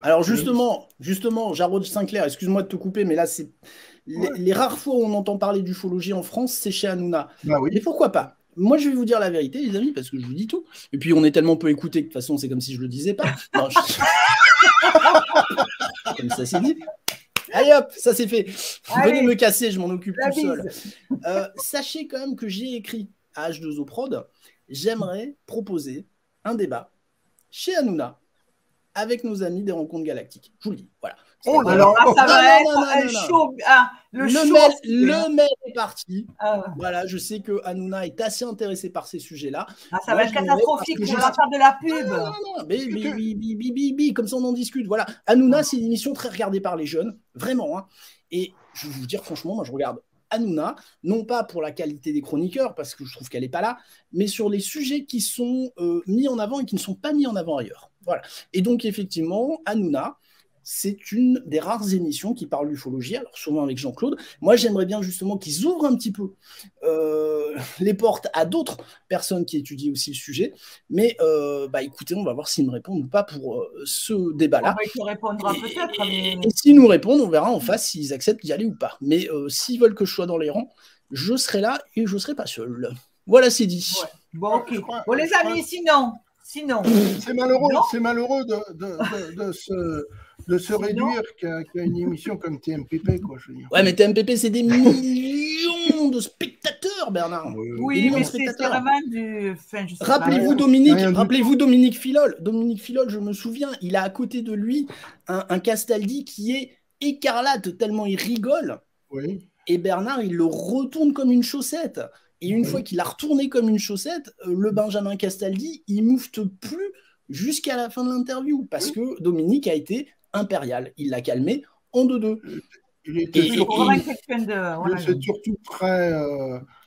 Alors justement, Jarod Sinclair, excuse-moi de te couper, mais là, c'est Ouais. les rares fois où on entend parler d'ufologie en France, c'est chez Hanouna. Bah Mais oui. pourquoi pas? Moi, je vais vous dire la vérité, les amis, parce que je vous dis tout. Et puis, on est tellement peu écoutés que de toute façon, c'est comme si je le disais pas. Non, comme ça, c'est dit. Allez hop, ça c'est fait. Venez Allez, me casser, je m'en occupe la tout seul. bise. Sachez quand même que j'ai écrit à H2O Prod, j'aimerais proposer un débat chez Hanouna avec nos amis des Rencontres Galactiques. Je vous le dis, voilà. Oh là Alors là. là, ça Non, va non, être non, non, un non, non. show. Ah, le show. Le mail est parti. Ah, Voilà, je sais que Hanouna est assez intéressé par ces sujets-là. ça va être j'aimerais, catastrophique. parce On que va faire de la non, pub. non, comme ça on en discute. Voilà, Hanouna, c'est une émission très regardée par les jeunes, vraiment. Hein. Et je vais vous dire franchement, moi je regarde Hanouna, non pas pour la qualité des chroniqueurs, parce que je trouve qu'elle n'est pas là, mais sur les sujets qui sont mis en avant et qui ne sont pas mis en avant ailleurs. Voilà. Et donc effectivement, Hanouna, c'est une des rares émissions qui parle d'ufologie, alors souvent avec Jean-Claude. Moi, j'aimerais bien justement qu'ils ouvrent un petit peu les portes à d'autres personnes qui étudient aussi le sujet. Mais écoutez, on va voir s'ils me répondent ou pas pour ce débat-là. Il te répondra peut-être. Mais... Et s'ils nous répondent, on verra en face s'ils acceptent d'y aller ou pas. Mais s'ils veulent que je sois dans les rangs, je serai là et je ne serai pas seul. Voilà, c'est dit. Ouais. Bon, ok. Bon, les amis, sinon. C'est malheureux de se réduire qu'à une émission comme TMPP, quoi, je veux dire. Ouais, mais TMPP, c'est des millions de spectateurs, Bernard. Oui, mais c'est vraiment du. Enfin, rappelez-vous Dominique Filol. Dominique Filol, je me souviens, il a à côté de lui un Castaldi qui est écarlate tellement il rigole. Oui. Et Bernard, il le retourne comme une chaussette. Et une fois qu'il a retourné comme une chaussette, le Benjamin Castaldi, il moufte plus jusqu'à la fin de l'interview parce que Dominique a été impérial. Il l'a calmé en 2-2. Il était surtout très.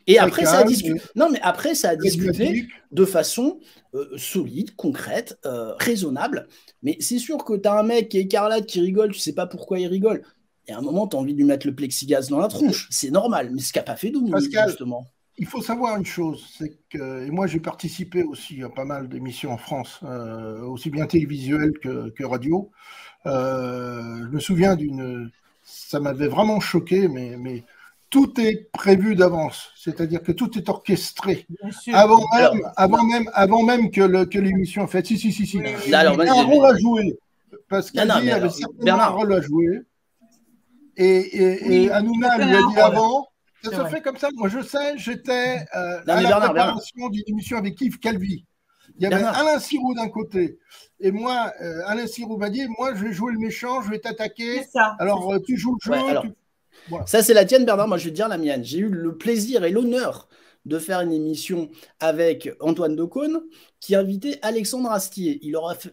Et après, ça a discuté. Non, mais après, ça a discuté de façon solide, concrète, raisonnable. Mais c'est sûr que tu as un mec qui est écarlate, qui rigole, tu sais pas pourquoi il rigole. Et à un moment, tu as envie de lui mettre le plexiglas dans la tronche. C'est normal. Mais ce qu'a pas fait Dominique, Pascal, justement. Il faut savoir une chose, c'est que, et moi j'ai participé aussi à pas mal d'émissions en France, aussi bien télévisuelles que radio. Je me souviens ça m'avait vraiment choqué, mais tout est prévu d'avance, c'est-à-dire que tout est orchestré avant même que l'émission en fait. Si. Oui. Il y a un rôle à jouer. Pascal avait certainement un rôle à jouer. Et Hanouna lui a dit avant. Ça se fait comme ça. Moi, je sais, j'étais à la préparation d'une émission avec Yves Calvi. Il y avait Alain Sirou d'un côté. Et moi, Alain Sirou m'a dit, moi, je vais jouer le méchant, je vais t'attaquer. Alors, tu joues le jeu. Voilà. Ça, c'est la tienne, Bernard. Moi, je vais te dire la mienne. J'ai eu le plaisir et l'honneur de faire une émission avec Antoine Decaune qui invitait Alexandre Astier.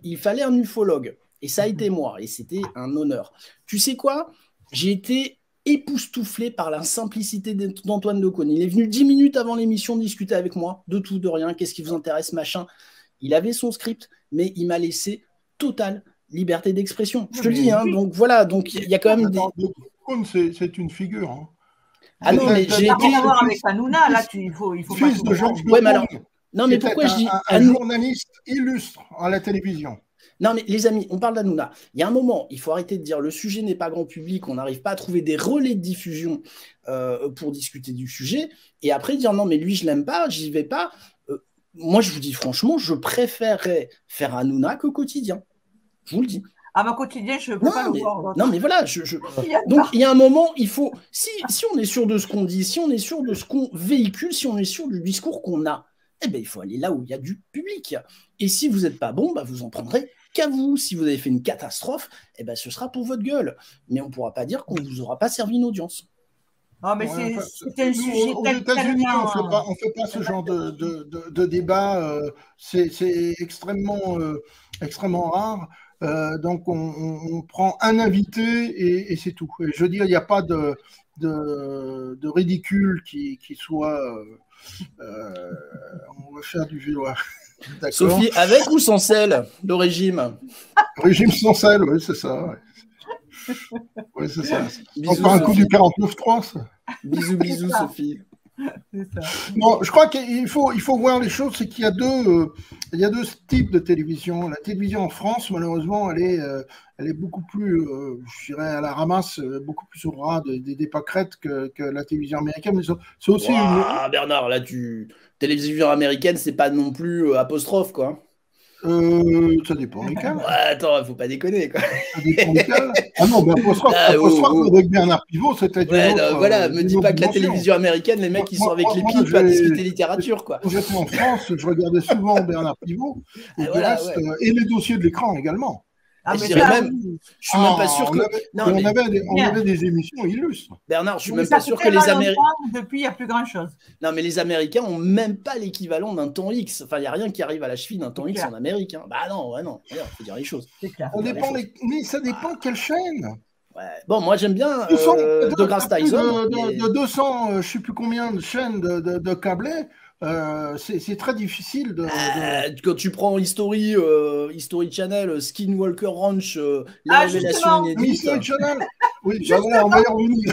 Il fallait un ufologue. Et ça a été moi. Et c'était un honneur. Tu sais quoi? J'ai été époustouflé par la simplicité d'Antoine Decaune. Il est venu 10 minutes avant l'émission discuter avec moi de tout, de rien, qu'est-ce qui vous intéresse, machin. Il avait son script, mais il m'a laissé totale liberté d'expression. Je te le dis, hein, donc voilà, donc il y a quand même des... Decaune, c'est une figure. Hein. Ah non, mais j'ai été... à voir avec Hanouna, là, il faut fils de Georges ouais, mais alors... Non, mais pourquoi je dis... Un journaliste illustre à la télévision. Non, mais les amis, on parle d'Hanouna. Il y a un moment, il faut arrêter de dire le sujet n'est pas grand public, on n'arrive pas à trouver des relais de diffusion pour discuter du sujet, et après dire non, mais lui, je l'aime pas, j'y vais pas. Moi, je vous dis franchement, je préférerais faire Hanouna qu'au quotidien. Je vous le dis. À mon quotidien, je ne peux pas le voir. Non, mais voilà. Donc, il y a un moment, il faut. Si on est sûr de ce qu'on dit, si on est sûr de ce qu'on véhicule, si on est sûr du discours qu'on a, eh ben, il faut aller là où il y a du public. Et si vous n'êtes pas bon, bah, vous en prendrez qu'à vous. Si vous avez fait une catastrophe, eh ben, ce sera pour votre gueule. Mais on ne pourra pas dire qu'on ne vous aura pas servi une audience. Non, mais c'est un sujet aux États-Unis, on ne fait pas ce genre de débat. C'est extrêmement rare. Donc, on prend un invité et c'est tout. Et je veux dire, il n'y a pas de ridicule qui soit... on va faire du vélo. Sophie, avec ou sans sel, le régime? Régime sans sel, oui, c'est ça. Ouais. Oui, c'est ça. Encore un coup du 49.3, ça. Bisous, Sophie. Non, je crois qu'il faut voir les choses, c'est qu'il y a deux types de télévision. La télévision en France, malheureusement, elle est beaucoup plus, je dirais, à la ramasse, beaucoup plus au ras des pâquerettes que la télévision américaine. Mais c'est aussi Bernard, là, télévision américaine, c'est pas non plus apostrophe, quoi. Ça dépend lesquels. Ouais, attends, faut pas déconner, quoi. Ça dépend lesquels. Ah non, ben apostrophe avec Bernard Pivot, c'était voilà, me dis pas que la télévision américaine, les mecs, ils sont avec les pipes à discuter littérature, quoi. Quand j'étais en France, je regardais souvent Bernard Pivot, et les dossiers de l'écran également. Je suis même pas sûr que. On avait des émissions illustres. Bernard, je suis même pas sûr que les Américains. Depuis, il n'y a plus grand-chose. Non, mais les Américains ont même pas l'équivalent d'un temps X. Enfin, il n'y a rien qui arrive à la cheville d'un temps X en Amérique. Bah non, il faut dire les choses. C'est clair. Mais ça dépend quelle chaîne. Ouais. Bon, moi j'aime bien de Grace Tyson. De 200, je ne sais plus combien de chaînes de câblés. C'est très difficile quand tu prends History Channel, Skinwalker Ranch, la révélation inédite. History Channel. Oui, voilà, on va y revenir.